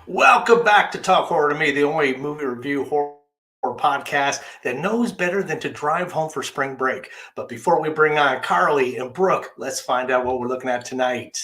Welcome back to Talk Horror to Me, the only movie review horror podcast that knows better than to drive home for spring break. But before we bring on Carly and Brooke, let's find out what we're looking at tonight.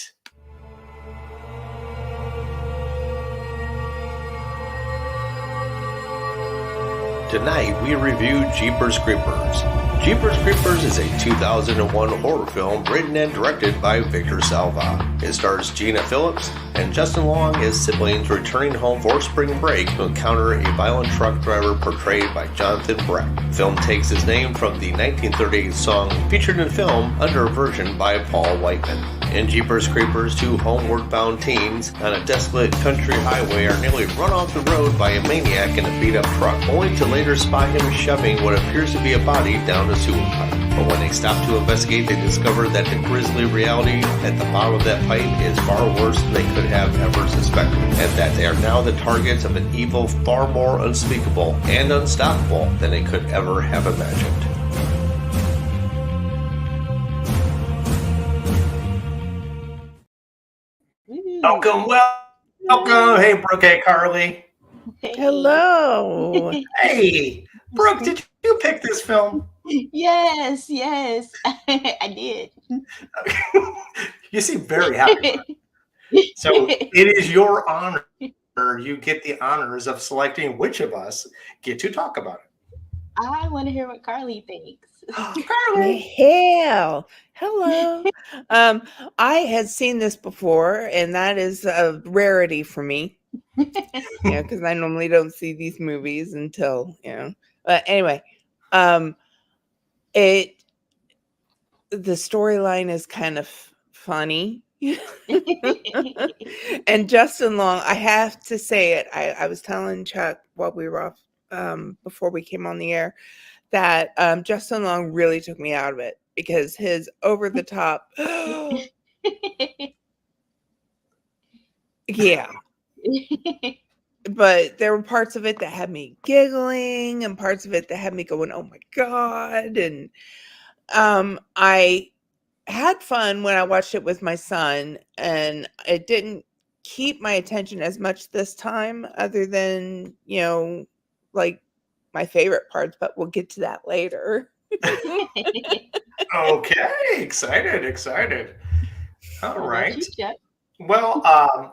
Tonight, we review Jeepers Creepers. Jeepers Creepers is a 2001 horror film written and directed by Victor Salva. It stars Gina Philips and Justin Long as siblings returning home for spring break to encounter a violent truck driver portrayed by Jonathan Breck. The film takes its name from the 1938 song featured in the film under a version by Paul Whiteman. In Jeepers Creepers, two homeward-bound teens on a desolate country highway are nearly run off the road by a maniac in a beat-up truck, only to later spot him shoving what appears to be a body down a sewer pipe. But when they stop to investigate, they discover that the grisly reality at the bottom of that pipe is far worse than they could have ever suspected, and that they are now the targets of an evil far more unspeakable and unstoppable than they could ever have imagined. Welcome. Hey, Brooke. Hey, Carly. Hey. Hello. Hey, Brooke, did you pick this film? Yes, I did. You seem very happy. So it is your honor. You get the honors of selecting which of us get to talk about it. I want to hear what Carly thinks. Carly. Hell. Hello. I had seen this before, and that is a rarity for me. Because I normally don't see these movies until, But anyway, the storyline is kind of funny. And Justin Long, I have to say it. I was telling Chuck while we were off before we came on the air that Justin Long really took me out of it because his over the top yeah. But there were parts of it that had me giggling and parts of it that had me going, oh my God. And I had fun when I watched it with my son, and it didn't keep my attention as much this time other than, like my favorite parts, but we'll get to that later. Okay. Excited. All right. Well,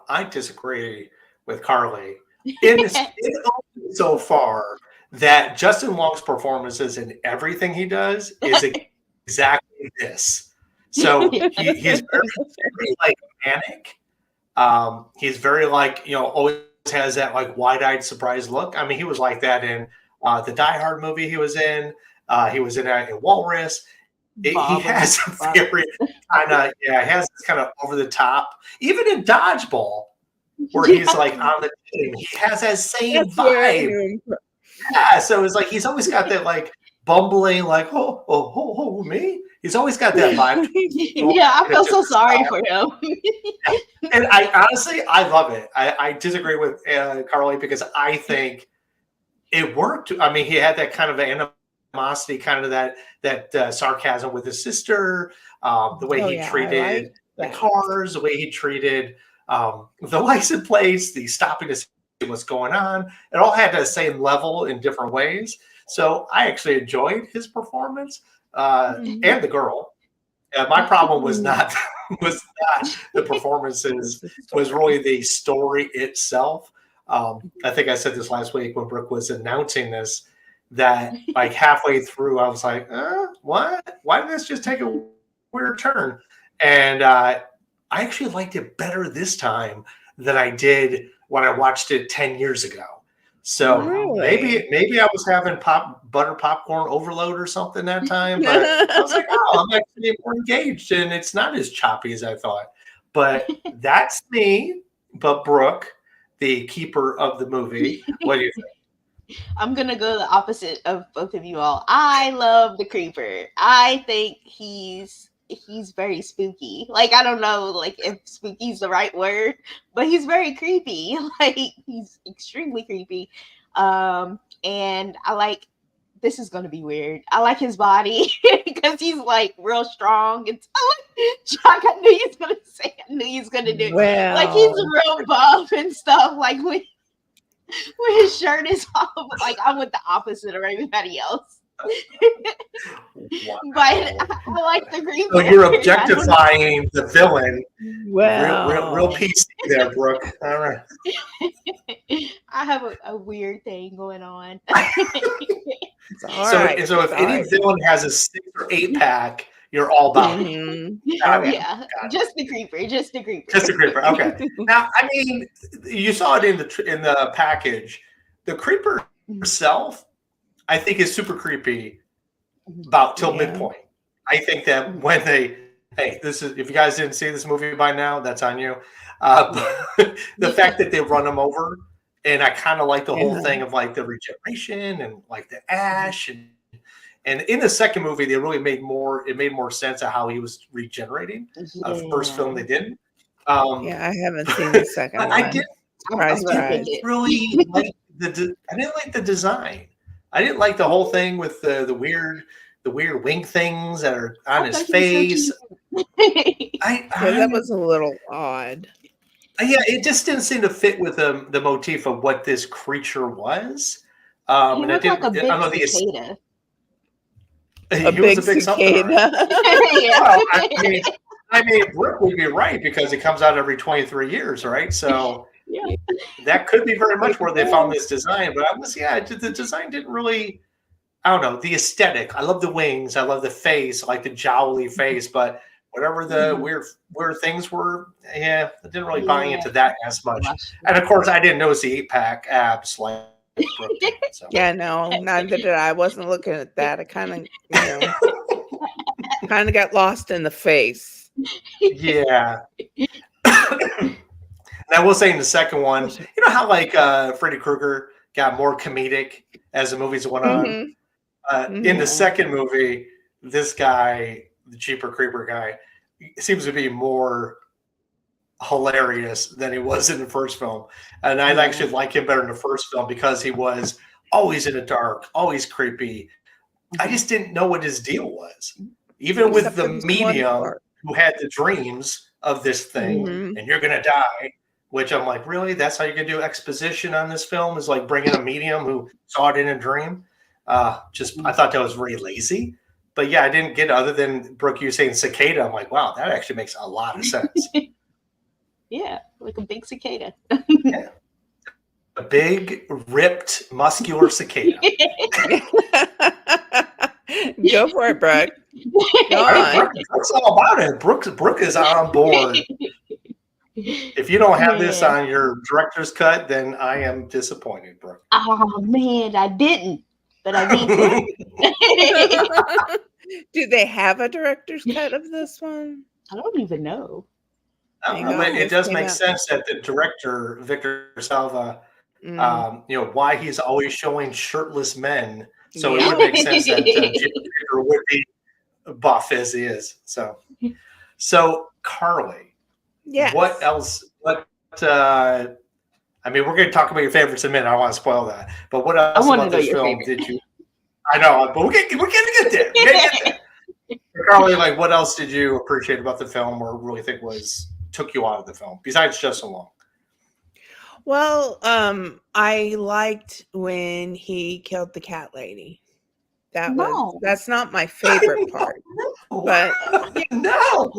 I disagree with Carly so far that Justin Long's performances in everything he does is exactly this. So he's very like manic. He's very like, always has that like wide-eyed surprised look. I mean, he was like that in the Die Hard movie he was in. He was in Walrus. He has a very has this kind of over the top. Even in Dodgeball, where he's like on the team, he has that same vibe. Yeah, so it's like he's always got that like bumbling, like oh me. He's always got that vibe. Yeah, I feel so sorry for him. And I honestly, I love it. I disagree with Carly because I think it worked. I mean, he had that kind of animosity, kind of that sarcasm with his sister, the way he treated the cars, the way he treated the license plates, the stopping to see what's going on. It all had the same level in different ways. So I actually enjoyed his performance and the girl. My problem was not the performances, was really the story itself. I think I said this last week when Brooke was announcing this, that like halfway through I was like, what? Why did this just take a weird turn? And I actually liked it better this time than I did when I watched it 10 years ago. So maybe I was having butter popcorn overload or something that time, but I was like, I'm actually more engaged, and it's not as choppy as I thought. But that's me. But Brooke, the keeper of the movie, what do you think? I'm gonna go the opposite of both of you all. I love the creeper. I think he's very spooky. Like, I don't know like if spooky is the right word, but he's very creepy. Like, he's extremely creepy. And I like this is gonna be weird. I like his body because he's like real strong. It's Chuck. I knew he was gonna say. I knew he was gonna do. Well, Like he's real buff and stuff. Like when his shirt is off, like I'm with the opposite of everybody else. Wow. But I like the green. So you're objectifying the villain. well, Real PC there, Brooke. All right. I have a weird thing going on. It's all right. So if It's all any right. villain has a 6 or 8 pack, you're all about it. Mhm. Yeah, just the creeper. Just the creeper. Just a creeper. Okay. Now, I mean, you saw it in the package. The creeper herself, I think, is super creepy about till Yeah. midpoint. I think that when this is, if you guys didn't see this movie by now, that's on you. The fact that they run him over, and I kind of like the whole thing of like the regeneration and like the ash, and in the second movie they really made more sense of how he was regenerating. The first film they didn't. Yeah, I haven't seen the second But one. I did. Surprise, I surprise. didn't really like I didn't like the design. I didn't like the whole thing with the weird wing things that are on his face. That was a little odd. Yeah, it just didn't seem to fit with the motif of what this creature was. He And I looked like a didn't. big I don't know the. cicada. A He big was a big something. All right. cicada. Yeah. Well, I mean, Brooke would be right because it comes out every 23 years, right? So Yeah. that could be very much where they found this design. But the design didn't really. I don't know, the aesthetic. I love the wings. I love the face. I like the jowly face. But whatever the weird things were, I didn't really buy into that as much. And of course, I didn't notice the 8-pack abs like Brooke did. So. Yeah, no, neither did I. I wasn't looking at that. I kind of, kind of got lost in the face. Yeah. And I will say in the second one, you know how like Freddy Krueger got more comedic as the movies went on? In the second movie, this guy, the cheaper creeper guy, seems to be more hilarious than he was in the first film. And I actually like him better in the first film because he was always in the dark, always creepy. I just didn't know what his deal was. Even with the medium who had the dreams of this thing, and you're going to die, which I'm like, really? That's how you're going to do exposition on this film, is like bringing a medium who saw it in a dream? I thought that was very lazy. But yeah, I didn't get, other than Brooke, you saying cicada. I'm like, wow, that actually makes a lot of sense. Yeah, like a big cicada. Yeah. A big, ripped, muscular cicada. Go for it, Brooke. Go on. Brooke's all about it. Brooke is on board. If you don't have this on your director's cut, then I am disappointed, Brooke. Oh man, I didn't, but I need to. Do they have a director's cut of this one? I don't even know. It does make sense that the director, Victor Salva, why he's always showing shirtless men. So it would make sense that Jim Baker would be buff as he is. So Carly, what else? I mean, we're going to talk about your favorites in a minute. I don't want to spoil that. But what else about this film did you? I know, but we're going to get there. Carly, like, what else did you appreciate about the film, or really think took you out of the film besides Justin Long? Well, I liked when he killed the cat lady. That's not my favorite part, but not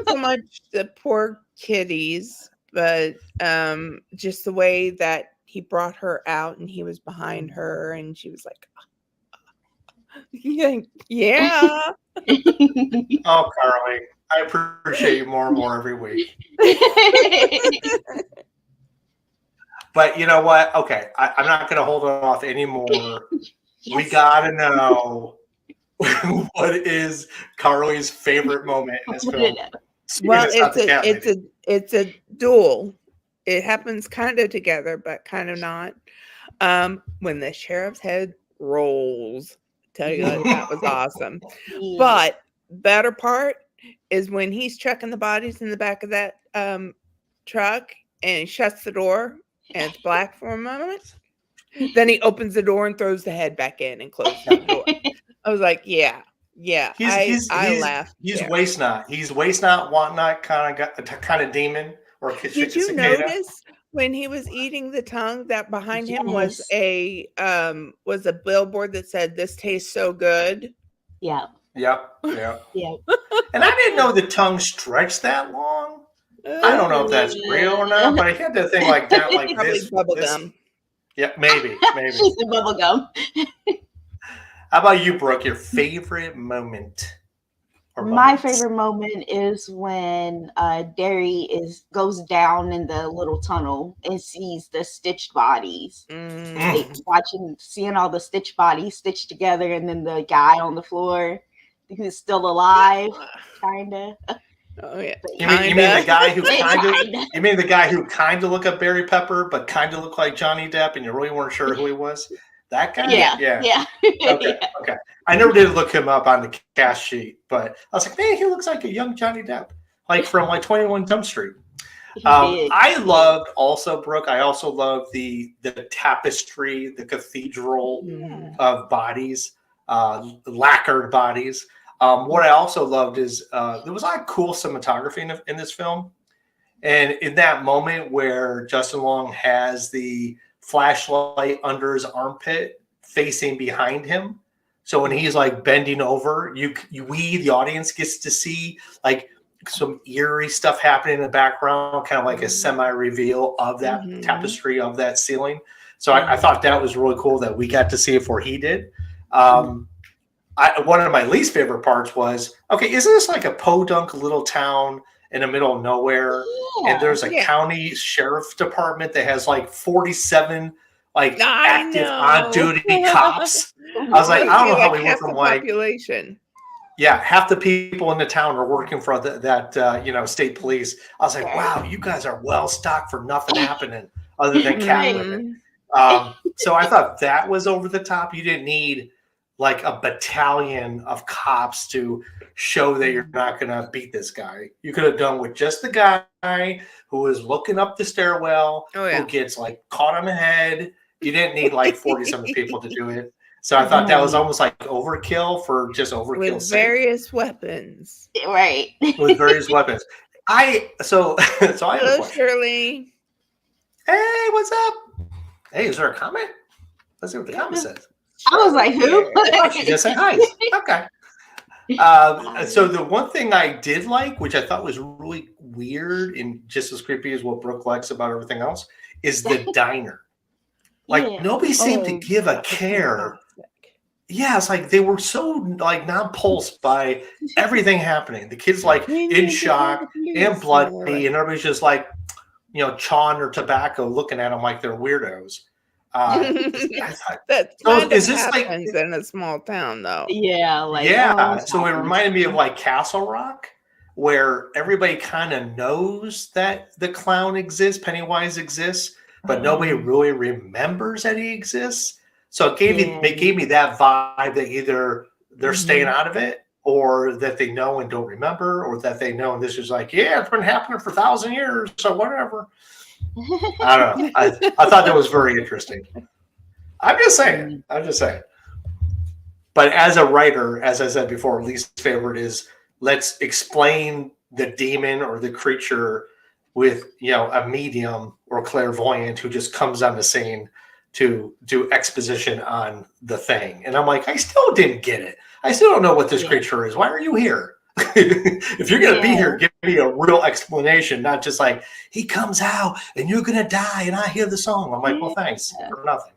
so much the poor kitties, but just the way that he brought her out and he was behind her and she was like, yeah. Oh, Carly, I appreciate you more and more every week. But you know what? Okay, I'm not going to hold it off anymore. Yes. We got to know what is Carly's favorite moment in this film. Well, it's a duel. It happens kind of together, but kind of not. When the sheriff's head rolls, tell you that was awesome. Yeah. But better part is when he's chucking the bodies in the back of that truck and he shuts the door and it's black for a moment. Then he opens the door and throws the head back in and closes the door. I was like, yeah. I laughed. He's there. waste not. He's waste not, want not kind of demon or Did you notice when he was eating the tongue that behind him was a billboard that said, "This tastes so good"? Yeah. Yep. Yeah. And I didn't know the tongue stretched that long. I don't know if that's real or not, but I had that thing like that, like Probably bubble gum. Yeah, maybe. She's the bubble gum. How about you, Brooke? Your favorite moment? My favorite moment is when Derry goes down in the little tunnel and sees the stitched bodies. Seeing all the stitched bodies stitched together, and then the guy on the floor who's still alive, kinda. Oh yeah. You mean the guy who You mean the guy who kind of looked like Barry Pepper, but kind of looked like Johnny Depp, and you really weren't sure who he was? That guy? Yeah. Okay. I never did look him up on the cast sheet, but I was like, man, he looks like a young Johnny Depp, like from 21 Jump Street. I loved also, Brooke, I also loved the tapestry, the cathedral of bodies, lacquered bodies. What I also loved is there was a lot of cool cinematography in this film. And in that moment where Justin Long has the flashlight under his armpit facing behind him, so when he's like bending over, we the audience gets to see like some eerie stuff happening in the background, kind of like a semi-reveal of that tapestry of that ceiling. So I thought that was really cool that we got to see it before he did. One of my least favorite parts was, okay, isn't this like a podunk little town in the middle of nowhere? Yeah, and there's a county sheriff department that has like 47 like active on duty cops. I was like, I don't know how we went from like population. Yeah, half the people in the town are working for that state police. I was like, wow, you guys are well stocked for nothing happening other than cat women. So I thought that was over the top. You didn't need like a battalion of cops to show that you're not going to beat this guy. You could have done with just the guy who is looking up the stairwell, who gets like caught on the head. You didn't need like 40-something people to do it. So I thought that was almost like overkill for just overkill with various weapons. Right. With various weapons. So I have a question. Shirley. Hey, what's up? Hey, is there a comment? Let's see what the comment says. I was like, who? She just said hi. Okay. So the one thing I did like, which I thought was really weird and just as creepy as what Brooke likes about everything else, is the diner. Like nobody seemed to give a care. Yeah, it's like they were so like non-pulsed by everything happening. The kids like in shock and bloody, and everybody's just like, chawing their tobacco, looking at them like they're weirdos. That is this happens like in a small town, though? Yeah, so it reminded me of like Castle Rock, where everybody kind of knows that the clown exists, Pennywise exists, but nobody really remembers that he exists. So it gave me that vibe that either they're staying out of it, or that they know and don't remember, or that they know and this is like, it's been happening for 1,000 years, so whatever. I don't know. I thought that was very interesting. I'm just saying. But as a writer, as I said before, least favorite is let's explain the demon or the creature with a medium or clairvoyant who just comes on the scene to do exposition on the thing. And I'm like, I still didn't get it. I still don't know what this creature is. Why are you here? If you're going to be here, give me a real explanation, not just like, he comes out and you're going to die and I hear the song. I'm like, well, thanks for nothing.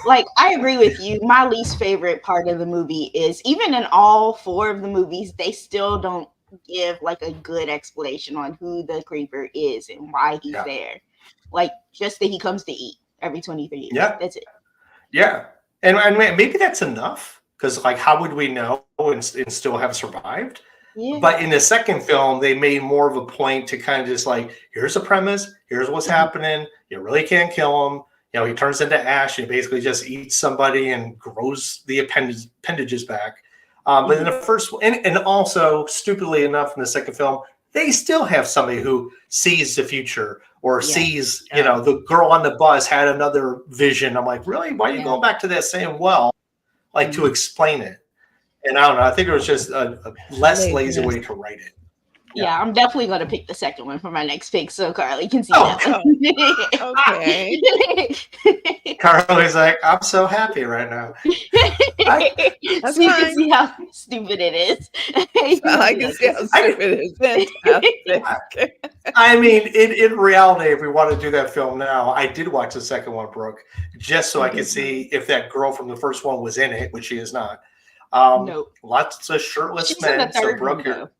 Like, I agree with you. My least favorite part of the movie is even in all 4 of the movies, they still don't give like a good explanation on who the creeper is and why he's there. Like, just that he comes to eat every 23 years. Yeah. That's it. Yeah. And maybe that's enough. Because, like, how would we know and still have survived? Yeah. But in the second film, they made more of a point to kind of just like, here's the premise, here's what's happening. You really can't kill him. He turns into ash and basically just eats somebody and grows the appendages back. But in the first, and also, stupidly enough, in the second film, they still have somebody who sees the future or sees, the girl on the bus had another vision. I'm like, really? Why are you going back to that same well, like to explain it? And I don't know. I think it was just a less lazy way to write it. Yeah, I'm definitely going to pick the second one for my next pick, so Carly can see that one. Okay. Carly's like, I'm so happy right now. So you can see how stupid it is. I can see how stupid it is. Fantastic. I mean, in reality, if we want to do that film now, I did watch the second one, Brooke, just so I could see if that girl from the first one was in it, which she is not. Nope. Lots of shirtless She's men. in the third Brooke one, here.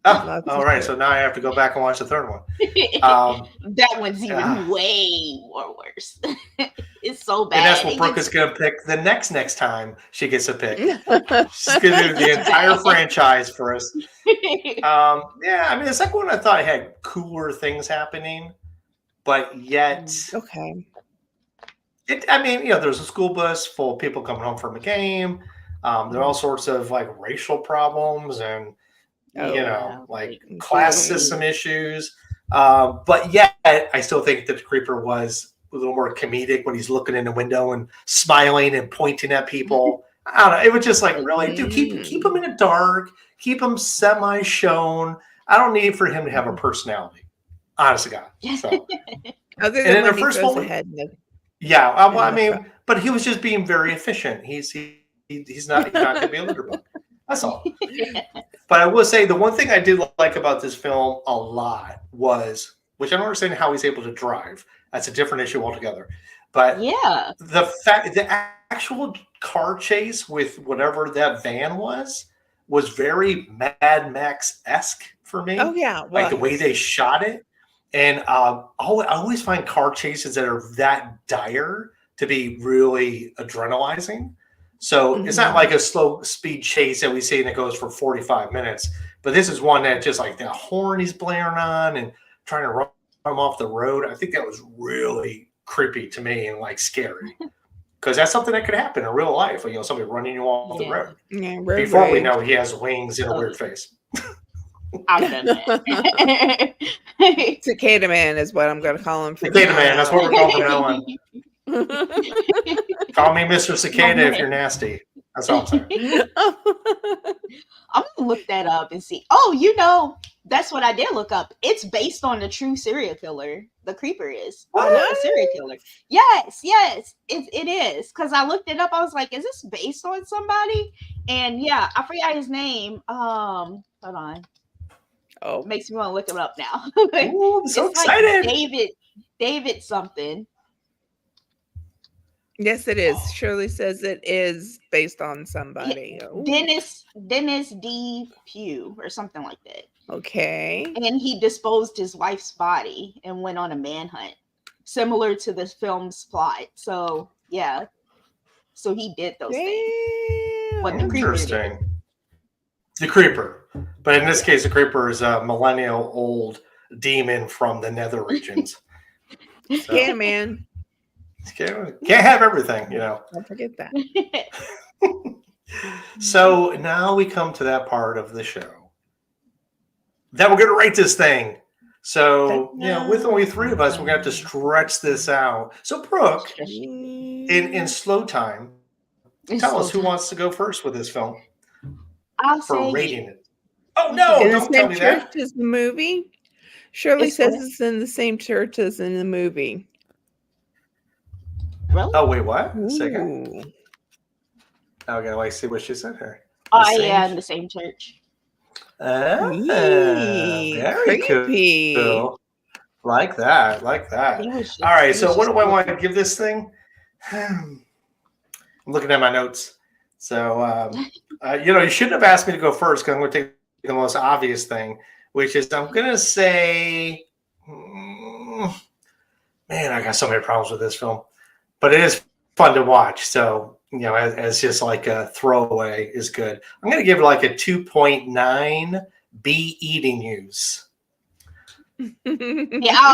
Oh, all right. So now I have to go back and watch the third one. That one's even way more worse. It's so bad. And that's what Brooke is going to pick the next time she gets a pick. She's going to do the entire franchise for us. Yeah, I mean, the second one I thought had cooler things happening, but yet, okay. There's a school bus full of people coming home from a game. There are all sorts of like racial problems and class system issues. But yet, I still think that the creeper was a little more comedic when he's looking in the window and smiling and pointing at people. I don't know. It was just like, really, dude, keep him in the dark, keep him semi-shown. I don't need for him to have a personality. Honest to God. So. Other than when the first one, but he was just being very efficient. He's not going to be a litter bug. That's all. But I will say the one thing I did like about this film a lot was, which I don't understand how he's able to drive. That's a different issue altogether. But the actual car chase with whatever that van was very Mad Max-esque for me. Oh yeah, like the way they shot it. And I always find car chases that are that dire to be really adrenalizing. So it's not like a slow speed chase that we see and it goes for 45 minutes. But this is one that just like the horn he's blaring on and trying to run him off the road. I think that was really creepy to me and like scary. Because that's something that could happen in real life. Somebody running you off the road. Yeah, before we know he has wings and a weird face. I've done that. Cicada Man is what I'm going to call him. Cicada Man, that's what we're calling from now on. Call me Mr. Cicada if you're nasty. That's all I'm saying. I'm gonna look that up and see. Oh, that's what I did look up. It's based on the true serial killer. The creeper is a serial killer. Yes, it is. Because I looked it up. I was like, is this based on somebody? And yeah, I forgot his name. Hold on. Oh, it makes me want to look him up now. Ooh, I'm so excited. Like David something. Yes, it is. Shirley says it is based on somebody. Dennis D. Pugh or something like that. Okay. And he disposed his wife's body and went on a manhunt, similar to the film's plot. So yeah. So he did those things. What the creeper did. The creeper. But in this case, the creeper is a millennial old demon from the nether regions. So. Yeah, man. Can't have everything, Don't forget that. So now we come to that part of the show that we're going to rate this thing. So, with only three of us, we're going to have to stretch this out. So, Brooke, in slow time, tell us who wants to go first with this film. I'll for say rating it. Oh, no, don't tell me that. Church as the movie? Shirley says it's in the same church as in the movie. Really? Oh, wait, what? A second. Okay, I see what she said here. In the same church. Very creepy. Cool. Like that. All right, so what do I want to give this thing? I'm looking at my notes. So, you shouldn't have asked me to go first because I'm going to take the most obvious thing, which is I'm going to say, man, I got so many problems with this film. But it is fun to watch. So, as just like a throwaway is good. I'm going to give it like a 2.9 B eating use. Yeah.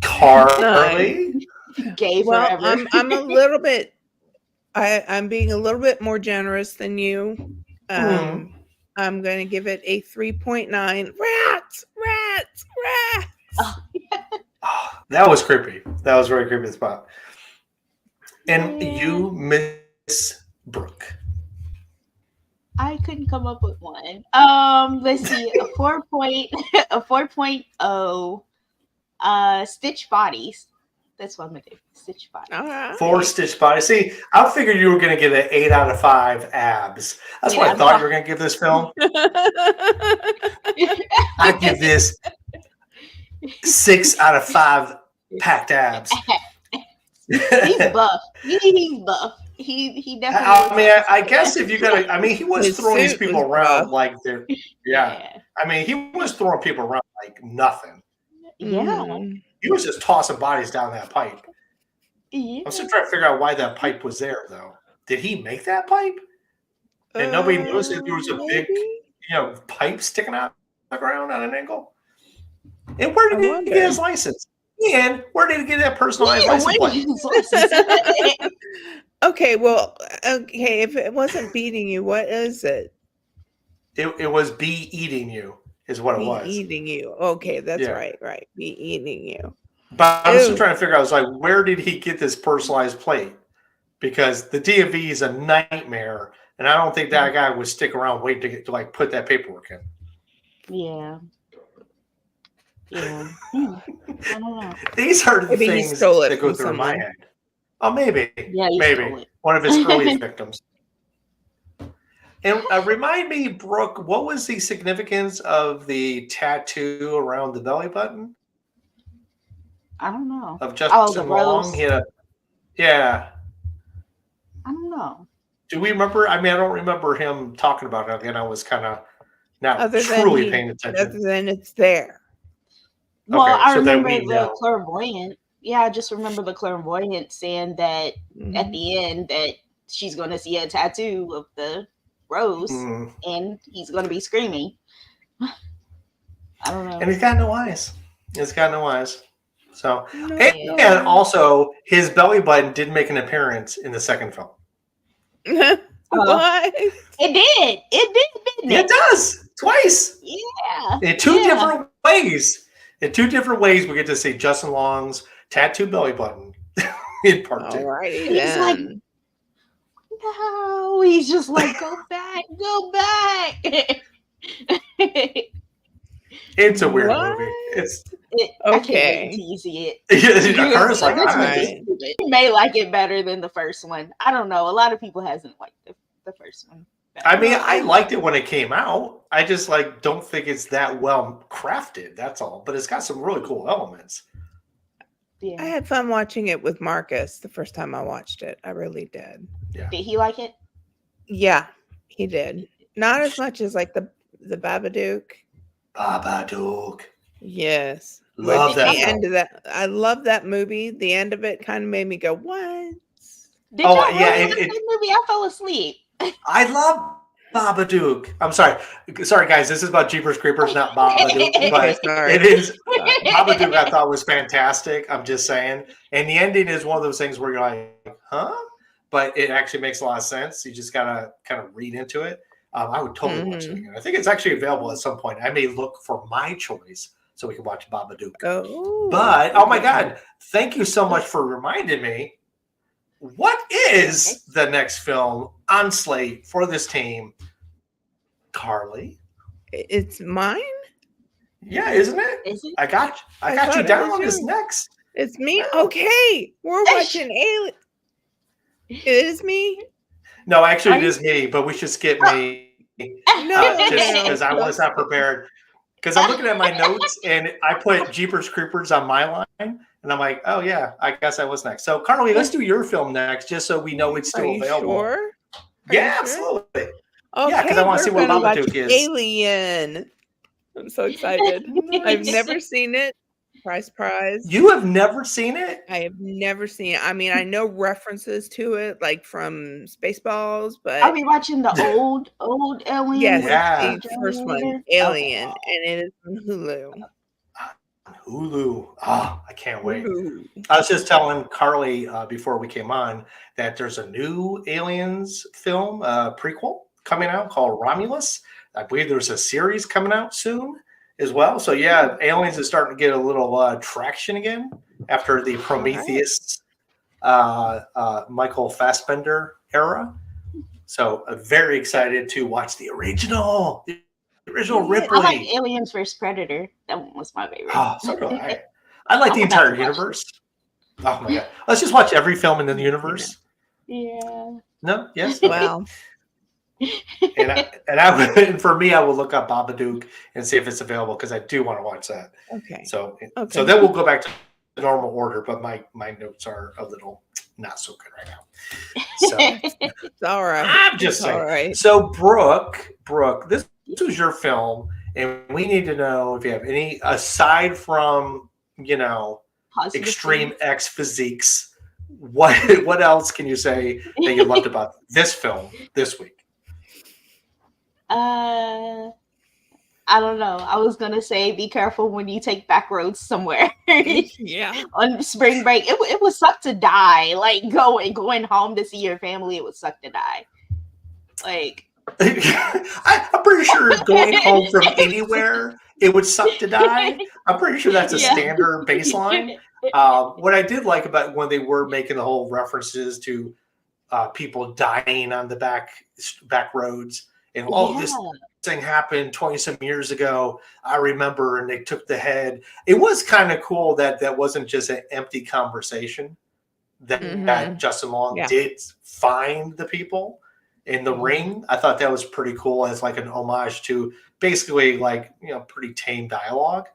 Carly? Gay forever. I'm a little bit, I'm being a little bit more generous than you. I'm going to give it a 3.9. Rats. rats. Oh, Oh, that was creepy. That was very creepy spot. And you, Miss Brooke. I couldn't come up with one. Let's see, a 4.0. Stitch bodies. That's what I'm gonna do. Stitch bodies. All right. 4 stitch body. See, I figured you were going to give it 8 out of 5 abs. That's what I thought you were going to give this film. I give this 6 out of 5 packed abs. He's buff. He's buff. He definitely. I mean, I guess if you got to, I mean, he was His throwing these suit people was around rough. like they're, yeah. I mean, he was throwing people around like nothing. Yeah. Mhm. He was just tossing bodies down that pipe. Yeah. I'm still trying to figure out why that pipe was there, though. Did he make that pipe? And nobody noticed that there was a big, Maybe? pipe sticking out the ground at an angle? And where did I he wonder. get his license? And where did he get that personalized license plate? Okay, well, okay, if it wasn't beating you, what is it? It was be eating you, is what it Be was. eating you. Okay, that's Yeah. right. Be eating you. But I'm still Ew. trying to figure out, I was like, where did he get this personalized plate? Because the DMV is a nightmare, and I don't think that guy would stick around waiting to like put that paperwork in. Yeah. Yeah. I don't know. These are the Maybe he things stole it that go from through my someone. head. Oh, maybe. Yeah, he stole Maybe. it. One of his early victims. And remind me, Brooke, what was the significance of the tattoo around the belly button I don't know. of Justin the Long? rose. He had a, yeah. I don't know. Do we remember? I mean, I don't remember him talking about it. Again, I was kind of not Other than truly paying attention. Other than it's there. Well, Okay, I so that remember we the know. clairvoyant. Yeah, I just remember the clairvoyant saying that at the end that she's going to see a tattoo of the rose and he's going to be screaming. I don't know. And he's got no eyes. He's got no eyes. So, No. and also his belly button did make an appearance in the second film. What? It did. Didn't it? It does twice. Yeah. In two different ways. In 2 different ways, we get to see Justin Long's tattoo belly button in part 2. Alrighty He's like, then. no. He's just like, go back. It's a weird What? movie. It's I Okay. can't wait until you see it. Hers like This I- movie Alright. is stupid. You may like it better than the first one. I don't know. A lot of people hasn't liked the first one. I mean, I liked it when it came out. I just like don't think it's that well crafted. That's all. But it's got some really cool elements. Yeah. I had fun watching it with Marcus the first time I watched it. I really did. Did he like it? Yeah, he did. Not as much as like the Babadook. Babadook. Yes. Love that The film. end of that. I love that movie. The end of it kind of made me go, "What?" Did Oh, y'all yeah, really like that movie? I fell asleep. I love Babadook. I'm sorry. Sorry, guys. This is about Jeepers Creepers, not Babadook. But Sorry. it is. Babadook I thought was fantastic. I'm just saying. And the ending is one of those things where you're like, huh? But it actually makes a lot of sense. You just got to kind of read into it. I would totally watch it again. I think it's actually available at some point. I may look for my choice so we can watch Babadook. Oh, But, oh my God. Thank you so much for reminding me. What is the next film on slate for this team? Carly? It's mine. Yeah, isn't it? Is it? I got I you thought it down was on this you. next. It's me. Okay, we're watching Alien. It is me. No, actually, Are it you- is me, but we should skip me No, just no, because I was not prepared. Because I'm looking at my notes and I put Jeepers Creepers on my line, and I'm like, oh yeah, I guess I was next. So Carly, let's do your film next, just so we know it's Are still you available. sure? Are Yeah, you sure? absolutely. Okay, Yeah, 'cause I wanna see we're what gonna watch Babadook is. Alien. I'm so excited. I've never seen it. Surprise. You have never seen it? I have never seen it. I mean, I know references to it, like from Spaceballs, but Are we watching the old Alien? yes, with Yeah. the first one, Terminator? Alien, Okay. and it is on Hulu. Hulu. Ah, I can't wait. Hulu. I was just telling Carly before we came on that there's a new Aliens film prequel coming out called Romulus. I believe there's a series coming out soon, as well. So yeah, Aliens is starting to get a little traction again after the Prometheus Michael Fassbender era. So I'm very excited to watch the original Ripley. I like Aliens vs Predator. That one was my favorite. Oh, so do I. I like the entire universe. Oh my god! Let's just watch every film in the universe. Yeah. No. Yes. Wow. And for me, I will look up Babadook and see if it's available because I do want to watch that. Okay. So then we'll go back to the normal order, but my notes are a little not so good right now. So It's all right. I'm just saying. All right. So Brooke, this was your film, and we need to know if you have any aside from Positive extreme things. X physiques. What else can you say that you loved about this film this week? I don't know. I was gonna say be careful when you take back roads somewhere. Yeah. On spring break. It would suck to die. Like going home to see your family, it would suck to die. Like I'm pretty sure going home from anywhere, it would suck to die. I'm pretty sure that's a standard baseline. What I did like about when they were making the whole references to people dying on the back roads and this thing happened 20 some years ago. I remember, and they took the head. It was kind of cool that wasn't just an empty conversation. That Justin Long did find the people in the ring. I thought that was pretty cool as like an homage to basically pretty tame dialogue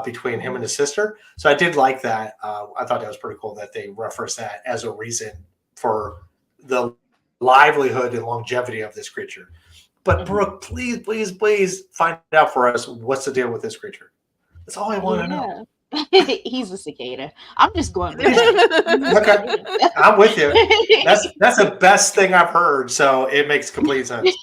between him and his sister. So I did like that. I thought that was pretty cool that they referenced that as a reason for the livelihood and longevity of this creature. But Brooke, please find out for us what's the deal with this creature. That's all I want to know. He's a cicada. I'm just going with Okay, I'm with you. That's the best thing I've heard. So it makes complete sense.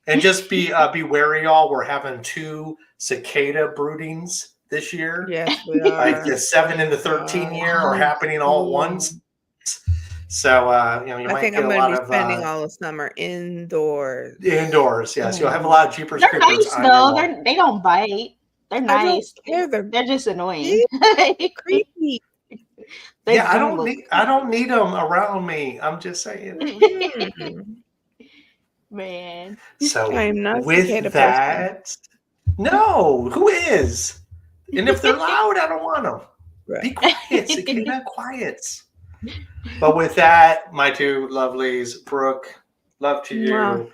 And just be wary, y'all. We're having 2 cicada broodings this year. Yes, we are. Like the 7 and the 13 year are happening all at once. So you might think get I'm a going lot to be of spending all the summer indoors. Indoors, yes. You'll have a lot of Jeepers They're Creepers nice on though. your lawn. They don't bite. They're nice. They're just annoying. Creepy. I don't need them around me. I'm just saying. Man. So I'm not with that, no, who is? And if they're loud, I don't want them. Right. Be quiet, cicada, quiet. But with that, my 2 lovelies, Brooke, love to you. Wow.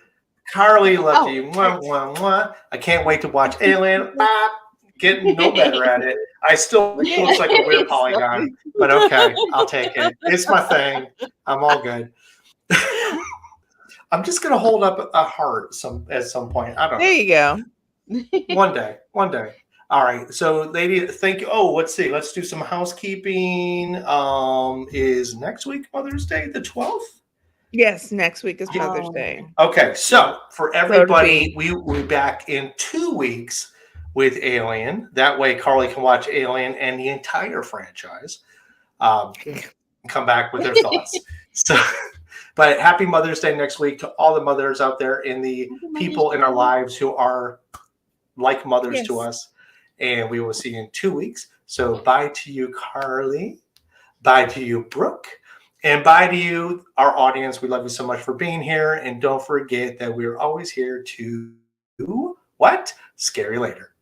Carly, love to you. Mwah, mwah, mwah. I can't wait to watch Alien. Getting no better at it. I still looks like a weird polygon, but okay, I'll take it. It's my thing. I'm all good. I'm just gonna hold up a heart at some point. I don't know. There you go. One day. All right. So, lady, thank you. Oh, let's see. Let's do some housekeeping. Is next week Mother's Day, the 12th? Yes, next week is Mother's Day. Okay. So for everybody, we'll be back in 2 weeks with Alien. That way, Carly can watch Alien and the entire franchise. Come back with their thoughts. So, but happy Mother's Day next week to all the mothers out there and the people in our lives who are like mothers to us. And we will see you in 2 weeks. So bye to you, Carly. Bye to you, Brooke. And bye to you, our audience. We love you so much for being here. And don't forget that we're always here to scare you later.